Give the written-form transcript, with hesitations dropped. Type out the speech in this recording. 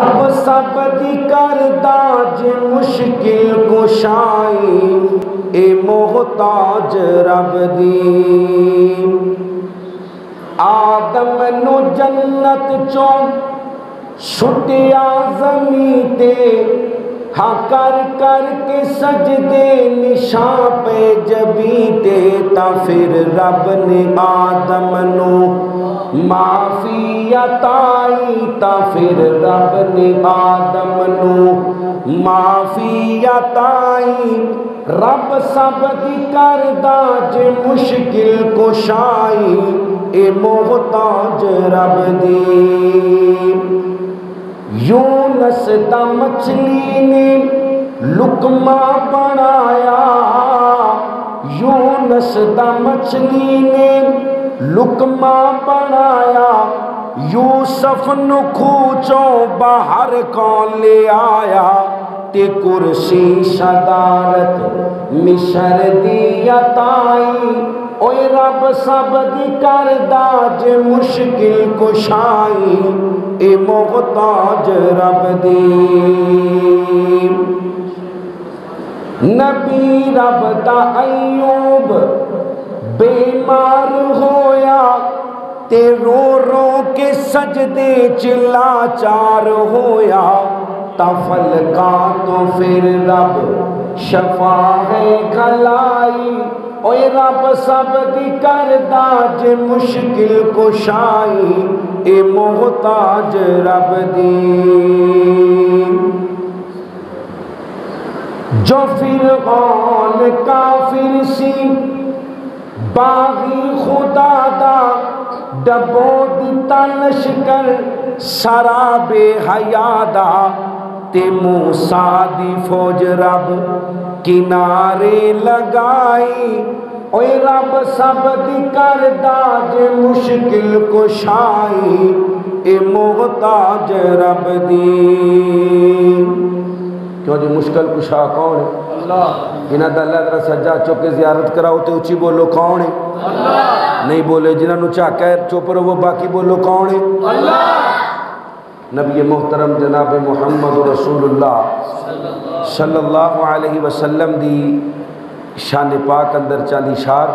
اب سب دی کردہ جے مشکل کشائی اے محتاج رب دی آدم نو جنت چوں چھٹیا زمین تے ہاں کر کر کے سجدے نشان پہ جبیتے تا پھر رب نے آدم نو معافی عطائی تا پھر رب نے آدم نو معافی عطائی رب سب دی کردہ جے مشکل کشائی اے محتاج رب دی یونس دا مچھلی نے لقمہ بنایا یونس دا مچھلی نے لقمہ بنایا یوسف نو کھوچوں باہر کون لے آیا تے کرسی صدارت مصر دی عطائی اوے رب سب دی کردہ جے مشکل کشائی اے محتاج رب دی نبی رب دا ایوب بیمار ہویا تے رو رو کے سجدے چلا چار ہویا تفلکا تو پھر رب شفاء کھلائی اوے رب سب دی کردہ جے مشکل کشائی اے محتاج رب دی جو فرعون کافر سی باغی خدا دا ڈبو دیتا لشکر سراب حیا دا تے موسیٰ دی فوج رب کنارے لگائی اوے رب سب دی کردہ جے مشکل کشائی اے محتاج رب دی کیوں جی مشکل کشا کون ہے اللہ انہاں دا اللہ تعالیٰ سجا چوکے زیارت کراؤ تے اچھی بولو کون ہے اللہ نہیں بولے جنہاں نو چاہ کہر چوپ رہو باقی بولو کون ہے اللہ نبی محترم جناب محمد رسول اللہ صلی اللہ علیہ وسلم دی شان پاک اندر چاندی شار